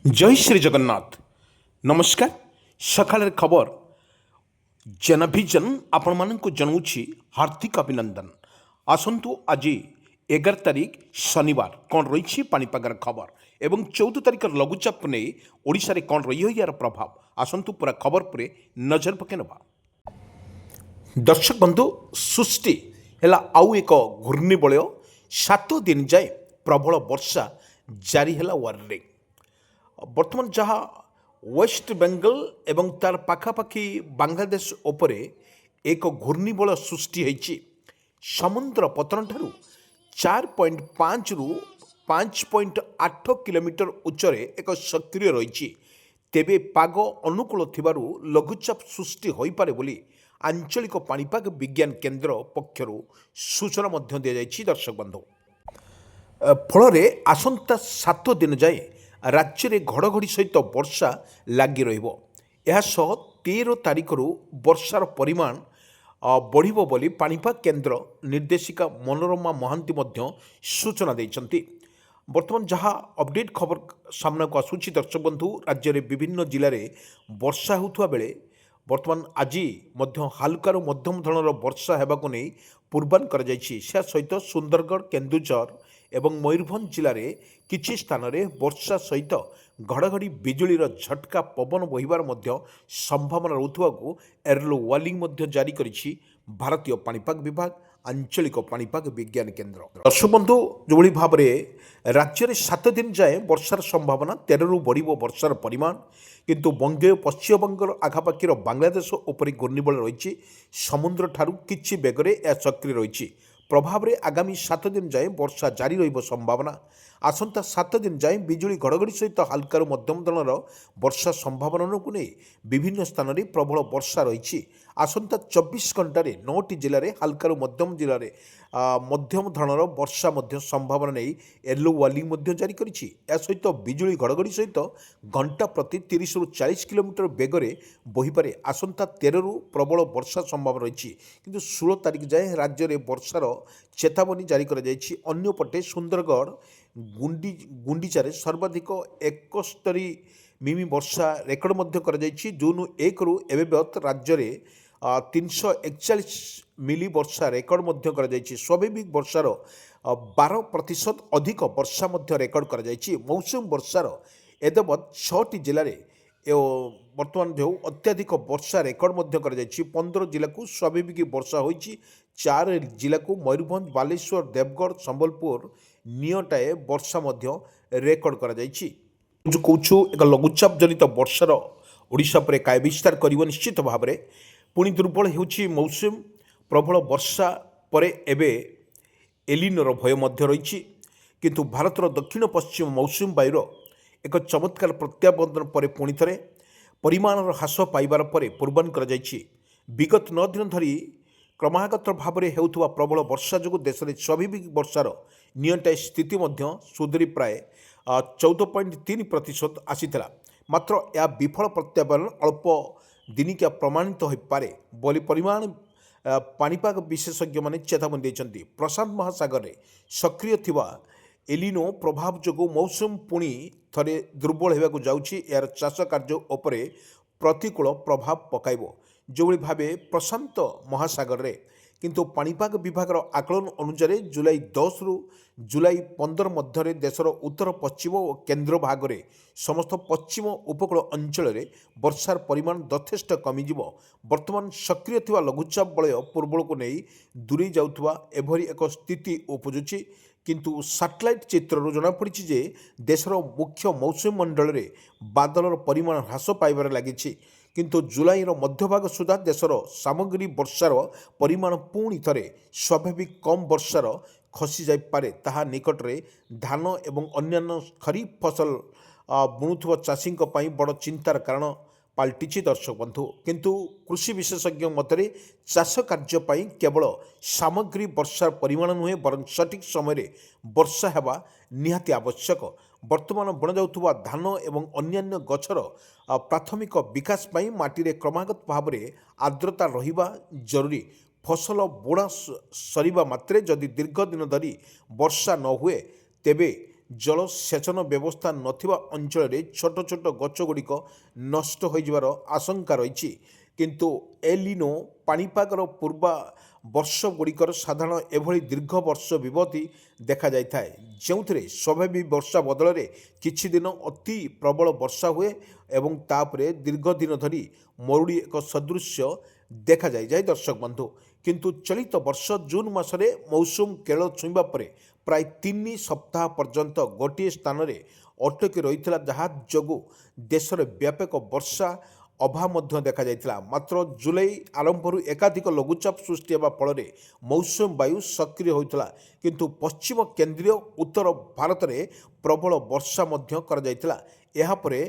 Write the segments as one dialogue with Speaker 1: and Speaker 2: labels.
Speaker 1: जय श्री जगन्नाथ। नमस्कार। सकाळ खबर जनभिजन आपण मानक जनाऊँगी हार्दिक अभिनंदन। आसतु आज 11 तारिख शनिवार कौन रही पाणीपागर खबर एवं 14 तारिख लघुचाप नहीं ओडिशा कौन रही यार प्रभाव आसतु पूरा खबर पर नजर पकई नवा। दर्शक बंधु सृष्टि है आउ एक घूर्णिबलय 7 दिन जाए प्रबल वर्षा जारी है वार्निंग। बर्तमान जहाँ वेस्ट बेंगल एवं तार पाखापाखि बांग्लादेश उपरे एक घूर्णिबलय सृष्टि होती समुद्र पतन ठारू 4.5 रु 5.8 किलोमीटर उच्चरे एक सक्रिय रही तेबे पाग अनुकूल थिबारु लघुचाप सृष्टि होई पारे बोली आंचलिक पाणीपाग विज्ञान केन्द्र पक्षर सूचना मध्य दि जाइछि। दर्शक बंधु फल आसंता 7 दिन जाए राज्य में घड़घड़ी सहित वर्षा लगी रहा। 13 तारिख वर्षार परिमाण बढ़िबो बोली पाणीपाग केन्द्र निर्देशिका मनोरमा महांती मध्य सूचना देइछन्ति। वर्तमान जहाँ अपडेट खबर सामना को आसूची दर्शक बंधु राज्य में विभिन्न जिले में वर्षा होता बेले वर्तमान आज हालुकारु मध्यम धरणर वर्षा होगा नहीं पूर्वान कर सहित सुंदरगढ़ केन्दुझर एवं मयूरभंज जिले में किछि स्थान में वर्षा सहित घड़घड़ी बिजुलीर झटका पवन बहिबार मध्य संभावना रहुथुवा एर्लो वार्निंग जारी करिछि भारतीय पाणीपाग विभाग आंचलिक पाणीपाग विज्ञान केन्द्र। दर्शक बंधु जो भाव में राज्य में 7 दिन जाए वर्षार संभावना 13 रु बढ़ वर्षार परिमाण किंतु बंगे पश्चिमबंगर आखापाखिर बांग्लादेश उपरि घूर्णिबल रही समुद्र ठारू किछि बेगरे यह सक्रिय रही प्रभाव में आगामी 7 दिन जाए वर्षा जारी रहिब संभावना। आसंता 7 दिन जाए बिजुली घड़घड़ी सहित हालुकारु मध्यम धरणर वर्षा संभावना को नहीं विभिन्न स्थान में प्रबल वर्षा रही। आसंता 24 घंटे 9टी जिले में हालुकारु मध्यम जिले में मध्यम धरणर वर्षा संभावना नहीं येलो वार्निंग जारी करिछि। या सहित बिजुली घड़घड़ी सहित घंटा प्रति 30 रु 40 किलोमीटर बेगरे बहीपे आसंता 13 रु प्रबल वर्षा संभावना रही किंतु 16 तारिख जाए राज्य में वर्षार चेतावनी जारी कर अन्यपटे सुंदरगढ़ गुंडीचारे सर्वाधिक 71 मिमी वर्षा रेकर्ड कर जून 1 रु एवं राज्य में 341 मिली वर्षा रेकर्ड कर स्वाभाविक वर्षार 12% अधिक वर्षा रेकर्ड कर मौसम वर्षार एदवत 6टी जिले में वर्तमान जो अत्याधिक वर्षा रेकर्ड कर 15 जिला को स्वाभाविक वर्षा होती 4 जिला को मयूरभंज बालेश्वर देवगढ़ संबलपुर नियटाए वर्षा रेकर्ड कर कहूँ एक लघुचाप जनित वर्षार ओडिशा पर काय विस्तार कर निश्चित भाव में पुणी दुर्बल होउछि मौसम प्रबल वर्षा पर एबे एलिनोर भय रही किंतु भारतर दक्षिण पश्चिम मौसुमी वायुर एक चमत्कार प्रत्यावर्तन पर पुणी थे परिमाण ह्रास पाइबार पर पूर्वान कर विगत 9 दिन धरी क्रमागत भाव में होउथुवा प्रबल वर्षा जो देश में स्वाभाविक वर्षार नियंटाई स्थिति सुधरी प्राय 14.3% आसीथिला। मात्र यह विफल प्रत्यावर्तन अल्प दिनिकिया प्रमाणित हो पारे बोली परिमाण पाणीपाग विशेषज्ञ माने चेतावनी देइछन्ति। प्रशांत महासागर में सक्रिय थिबा एलिनो प्रभाव जो मौसम पुणी थरे दुर्बल होगा जाउछि यार चाष कार्य उपरे प्रतिकूल प्रभाव पकाइबो जो भावे प्रशांत महासागर रे किंतु पाणीपाग विभाग आकलन अनुसार जुलाई 10 रु जुलाई 15 मध्य देशर उत्तर पश्चिम और केन्द्र भाग में समस्त पश्चिम उपकूल अंचल में वर्षार परिमाण यथेष्ट कमिज वर्तमान सक्रिय थिबा लघुचाप बलय पूर्वल को नहीं दूरे जाउथुवा एभरी एक स्थिति उपजुची किंतु सैटेलाइट चित्रु जनापड़ी जे देशर मुख्य मौसुमी मंडल में बादलर परिमाण ह्रास पाइबार लगी किंतु जुलाईर मध्यभाग सुधा देशर सामग्री वर्षार परिमाण पुणी थे स्वाभाविक कम वर्षार खसी जापे ताहा निकट में धान एवं अन्यान्य खरीफ फसल बुणुथुवा चाषी बड़ चिंतार कारण पाल्टिछि। दर्शक बंधु किंतु कृषि विशेषज्ञ मतरे चाष कार्य केवल सामग्री वर्षार परिमाण नुहे बरं सठिक समय वर्षा हेबा निहाती आवश्यक। वर्तमान बण जाउथुवा धान एवं अन्यान्य गछर प्राथमिक विकास पाई माटी क्रमागत भाव में आर्द्रता रहिबा जरूरी। फसल बुणा सरिबा मात्रे जदि दीर्घ दिन धरी वर्षा न हुए तेबे ଜଳସେଚନ ବ୍ୟବସ୍ଥା ନଥିବା ଅଞ୍ଚଳରେ ଛୋଟ ଛୋଟ ଗଛଗୁଡ଼ିକ ନଷ୍ଟ ହୋଇଯିବାର ଆଶଙ୍କା ରହିଛି। କିନ୍ତୁ ଏଲିନୋ ପାଣିପାଗର ପୂର୍ବା ବର୍ଷଗୁଡ଼ିକର ସାଧାରଣ ଏଭଳି ଦୀର୍ଘ ବର୍ଷ ବିଭକ୍ତି ଦେଖାଯାଇଥାଏ, ଯେଉଁଥିରେ ସ୍ୱାଭାବିକ ବର୍ଷା ବଦଳରେ କିଛି ଦିନ ଅତି ପ୍ରବଳ ବର୍ଷା ହୁଏ ଏବଂ ତାପରେ ଦୀର୍ଘ ଦିନ ଧରି ମରୁଡ଼ି ଏକ ସଦୃଶ୍ୟ ଦେଖାଯାଇଥାଏ। ଦର୍ଶକ ବନ୍ଧୁ, କିନ୍ତୁ ଚଳିତ ବର୍ଷ ଜୁନ୍ ମାସରେ ମୌସୁମ କେରଳ ଛୁଇଁବା ପରେ ପ୍ରାୟ 3 ସପ୍ତାହ ପର୍ଯ୍ୟନ୍ତ ଗୋଟିଏ ସ୍ଥାନରେ ଅଟକି ରହିଥିଲା, ଯାହା ଯୋଗୁଁ ଦେଶରେ ବ୍ୟାପକ ବର୍ଷା ଅଭାବ ମଧ୍ୟ ଦେଖାଯାଇଥିଲା। ମାତ୍ର ଜୁଲାଇ ଆରମ୍ଭରୁ ଏକାଧିକ ଲଘୁଚାପ ସୃଷ୍ଟି ହେବା ଫଳରେ ମୌସୁମୀ ବାୟୁ ସକ୍ରିୟ ହୋଇଥିଲା, କିନ୍ତୁ ପଶ୍ଚିମ କେନ୍ଦ୍ରୀୟ ଉତ୍ତର ଭାରତରେ ପ୍ରବଳ ବର୍ଷା ମଧ୍ୟ କରାଯାଇଥିଲା। ଏହାପରେ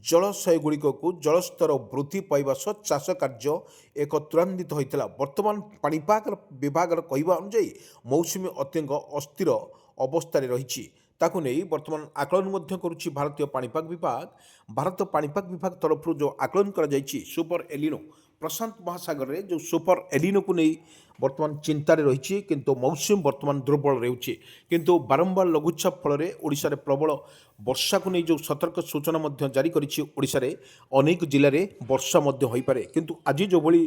Speaker 1: ଜଳାଶୟଗୁଡ଼ିକକୁ ଜଳସ୍ତର ବୃଦ୍ଧି ପାଇବା ସହ ଚାଷ କାର୍ଯ୍ୟ ଏକ ତ୍ୱରାନ୍ୱିତ ହୋଇଥିଲା। ବର୍ତ୍ତମାନ ପାଣିପାଗ ବିଭାଗର କହିବା ଅନୁଯାୟୀ ମୌସୁମୀ ଅତ୍ୟନ୍ତ ଅସ୍ଥିର ଅବସ୍ଥାରେ ରହିଛି। ତାକୁ ନେଇ ବର୍ତ୍ତମାନ ଆକଳନ ମଧ୍ୟ କରୁଛି ଭାରତୀୟ ପାଣିପାଗ ବିଭାଗ। ଭାରତ ପାଣିପାଗ ବିଭାଗ ତରଫରୁ ଯେଉଁ ଆକଳନ କରାଯାଇଛି ସୁପର ଏଲିନୋ, ପ୍ରଶାନ୍ତ ମହାସାଗରରେ ଯେଉଁ ସୁପର ଏଲିନୋକୁ ନେଇ ବର୍ତ୍ତମାନ ଚିନ୍ତାରେ ରହିଛି, କିନ୍ତୁ ମୌସୁମୀ ବର୍ତ୍ତମାନ ଦୁର୍ବଳ ରହୁଛି। କିନ୍ତୁ ବାରମ୍ବାର ଲଘୁଚାପ ଫଳରେ ଓଡ଼ିଶାରେ ପ୍ରବଳ ବର୍ଷାକୁ ନେଇ ଯେଉଁ ସତର୍କ ସୂଚନା ମଧ୍ୟ ଜାରି କରିଛି, ଓଡ଼ିଶାରେ ଅନେକ ଜିଲ୍ଲାରେ ବର୍ଷା ମଧ୍ୟ ହୋଇପାରେ। କିନ୍ତୁ ଆଜି ଯେଉଁଭଳି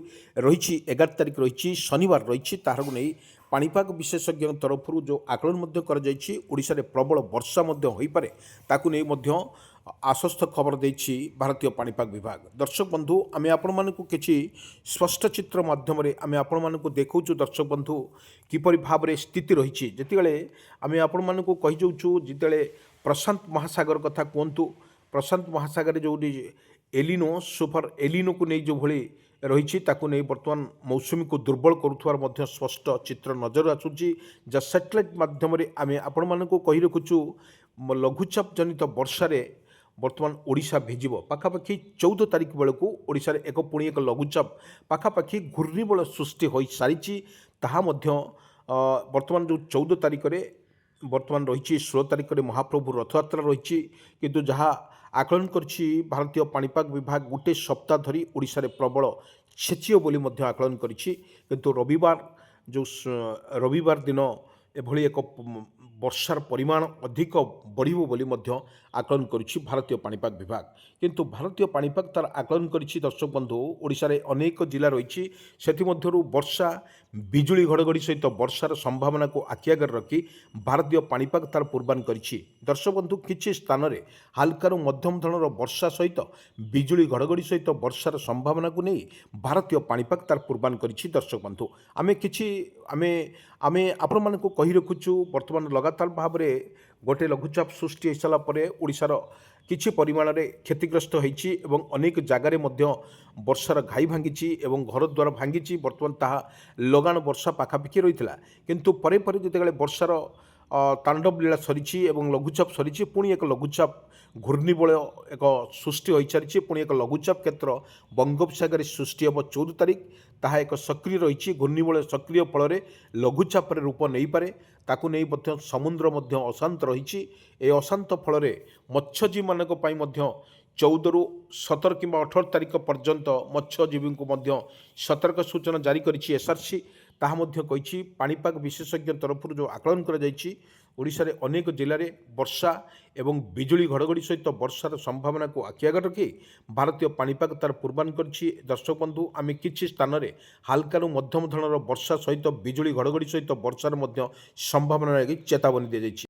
Speaker 1: ରହିଛି 11 ତାରିଖ ରହିଛି, ଶନିବାର ରହିଛି, ତାହାକୁ ନେଇ ପାଣିପାଗ ବିଶେଷଜ୍ଞଙ୍କ ତରଫରୁ ଯେଉଁ ଆକଳନ ମଧ୍ୟ କରାଯାଇଛି, ଓଡ଼ିଶାରେ ପ୍ରବଳ ବର୍ଷା ମଧ୍ୟ ହୋଇପାରେ, ତାକୁ ନେଇ ମଧ୍ୟ ଆଶ୍ୱସ୍ତ ଖବର ଦେଇଛି ଭାରତୀୟ ପାଣିପାଗ ବିଭାଗ। ଦର୍ଶକ ବନ୍ଧୁ, ଆମେ ଆପଣମାନଙ୍କୁ କିଛି ସ୍ପଷ୍ଟ ଚିତ୍ର ମାଧ୍ୟମରେ ଆମେ ଆପଣମାନଙ୍କୁ ଦେଖାଉଛୁ ଦର୍ଶକ ବନ୍ଧୁ କିପରି ଭାବରେ ସ୍ଥିତି ରହିଛି। ଯେତେବେଳେ ଆମେ ଆପଣମାନଙ୍କୁ କହିଯାଉଛୁ, ଯେତେବେଳେ ପ୍ରଶାନ୍ତ ମହାସାଗର କଥା କୁହନ୍ତୁ, ପ୍ରଶାନ୍ତ ମହାସାଗରରେ ଯେଉଁଠି ଏଲିନୋ ସୁପର ଏଲିନୋକୁ ନେଇ ଯେଉଁଭଳି ରହିଛି, ତାକୁ ନେଇ ବର୍ତ୍ତମାନ ମୌସୁମୀକୁ ଦୁର୍ବଳ କରୁଥିବାର ମଧ୍ୟ ସ୍ପଷ୍ଟ ଚିତ୍ର ନଜର ଆସୁଛି। ଯାହା ସାଟେଲାଇଟ୍ ମାଧ୍ୟମରେ ଆମେ ଆପଣମାନଙ୍କୁ କହି ରଖୁଛୁ, ଲଘୁଚାପ ଜନିତ ବର୍ଷାରେ ବର୍ତ୍ତମାନ ଓଡ଼ିଶା ଭିଜିବ। ପାଖାପାଖି 14 ତାରିଖ ବେଳକୁ ଓଡ଼ିଶାରେ ପୁଣି ଏକ ଲଘୁଚାପ ପାଖାପାଖି ଘୂର୍ଣ୍ଣିବଳୟ ସୃଷ୍ଟି ହୋଇସାରିଛି। ତାହା ମଧ୍ୟ ବର୍ତ୍ତମାନ ଯେଉଁ 14 ତାରିଖରେ ବର୍ତ୍ତମାନ ରହିଛି, 16 ତାରିଖରେ ମହାପ୍ରଭୁ ରଥଯାତ୍ରା ରହିଛି। କିନ୍ତୁ ଯାହା ଆକଳନ କରିଛି ଭାରତୀୟ ପାଣିପାଗ ବିଭାଗ, ଗୋଟେ ସପ୍ତାହ ଧରି ଓଡ଼ିଶାରେ ପ୍ରବଳ ଛେଚିବ ବୋଲି ମଧ୍ୟ ଆକଳନ କରିଛି। କିନ୍ତୁ ରବିବାର ଦିନ ଏଭଳି ଏକ ବର୍ଷାର ପରିମାଣ ଅଧିକ ବଢ଼ିବ ବୋଲି ମଧ୍ୟ ଆକଳନ କରିଛି ଭାରତୀୟ ପାଣିପାଗ ବିଭାଗ। କିନ୍ତୁ ଭାରତୀୟ ପାଣିପାଗ ତାର ଆକଳନ କରିଛି ଦର୍ଶକ ବନ୍ଧୁ, ଓଡ଼ିଶାରେ ଅନେକ ଜିଲ୍ଲା ରହିଛି, ସେଥିମଧ୍ୟରୁ ବର୍ଷା ବିଜୁଳି ଘଡ଼ଘଡ଼ି ସହିତ ବର୍ଷାର ସମ୍ଭାବନାକୁ ଆଖି ଆଗରେ ରଖି ଭାରତୀୟ ପାଣିପାଗ ତାର ପୂର୍ବାନ କରିଛି। ଦର୍ଶକ ବନ୍ଧୁ, କିଛି ସ୍ଥାନରେ ହାଲକାରୁ ମଧ୍ୟମ ଧରଣର ବର୍ଷା ସହିତ ବିଜୁଳି ଘଡ଼ଘଡ଼ି ସହିତ ବର୍ଷାର ସମ୍ଭାବନାକୁ ନେଇ ଭାରତୀୟ ପାଣିପାଗ ତାର ପୂର୍ବାନ କରିଛି। ଦର୍ଶକ ବନ୍ଧୁ, ଆମେ ଆପଣମାନଙ୍କୁ କହି ରଖୁଛୁ, ବର୍ତ୍ତମାନ ଲଗାତାର ଭାବରେ ଗୋଟିଏ ଲଘୁଚାପ ସୃଷ୍ଟି ହୋଇସାରିଲା ପରେ ଓଡ଼ିଶାର କିଛି ପରିମାଣରେ କ୍ଷତିଗ୍ରସ୍ତ ହୋଇଛି ଏବଂ ଅନେକ ଜାଗାରେ ମଧ୍ୟ ବର୍ଷାର ଘାଇ ଭାଙ୍ଗିଛି ଏବଂ ଘରଦ୍ୱାର ଭାଙ୍ଗିଛି। ବର୍ତ୍ତମାନ ତାହା ଲଗାଣ ବର୍ଷା ପାଖାପାଖି ରହିଥିଲା, କିନ୍ତୁ ପରେ ପରେ ଯେତେବେଳେ ବର୍ଷାର ତାଣ୍ଡବ ଲୀଳା ସରିଛି ଏବଂ ଲଘୁଚାପ ସରିଛି, ପୁଣି ଏକ ଲଘୁଚାପ ଘୂର୍ଣ୍ଣିବଳୟ ସୃଷ୍ଟି ହୋଇସାରିଛି। ପୁଣି ଏକ ଲଘୁଚାପ କ୍ଷେତ୍ର ବଙ୍ଗୋପସାଗରରେ ସୃଷ୍ଟି ହେବ 14 ତାରିଖ। ତାହା ଏକ ସକ୍ରିୟ ରହିଛି। ଘୂର୍ଣ୍ଣିବଳୟ ସକ୍ରିୟ ଫଳରେ ଲଘୁଚାପରେ ରୂପ ନେଇପାରେ। ତାକୁ ନେଇ ମଧ୍ୟ ସମୁଦ୍ର ମଧ୍ୟ ଅଶାନ୍ତ ରହିଛି। ଏହି ଅଶାନ୍ତ ଫଳରେ ମତ୍ସ୍ୟଜୀବୀମାନଙ୍କ ପାଇଁ ମଧ୍ୟ 14ରୁ 17 କିମ୍ବା 18 ତାରିଖ ପର୍ଯ୍ୟନ୍ତ ମତ୍ସ୍ୟଜୀବୀଙ୍କୁ ମଧ୍ୟ ସତର୍କ ସୂଚନା ଜାରି କରିଛି ଏସ୍ଆର୍ସି। ତାହା ମଧ୍ୟ କହିଛି ପାଣିପାଗ ବିଶେଷଜ୍ଞ ତରଫରୁ ଯେଉଁ ଆକଳନ କରାଯାଇଛି, ଓଡ଼ିଶାରେ ଅନେକ ଜିଲ୍ଲାରେ ବର୍ଷା ଏବଂ ବିଜୁଳି ଘଡ଼ଘଡ଼ି ସହିତ ବର୍ଷାର ସମ୍ଭାବନାକୁ ଆଖି ଆଗରେ ରଖି ଭାରତୀୟ ପାଣିପାଗ ତାର ପୂର୍ବାନ କରିଛି। ଦର୍ଶକ ବନ୍ଧୁ, ଆମେ କିଛି ସ୍ଥାନରେ ହାଲକାରୁ ମଧ୍ୟମ ଧରଣର ବର୍ଷା ସହିତ ବିଜୁଳି ଘଡ଼ଘଡ଼ି ସହିତ ବର୍ଷାର ମଧ୍ୟ ସମ୍ଭାବନା ଲାଗି ଚେତାବନୀ ଦିଆଯାଇଛି।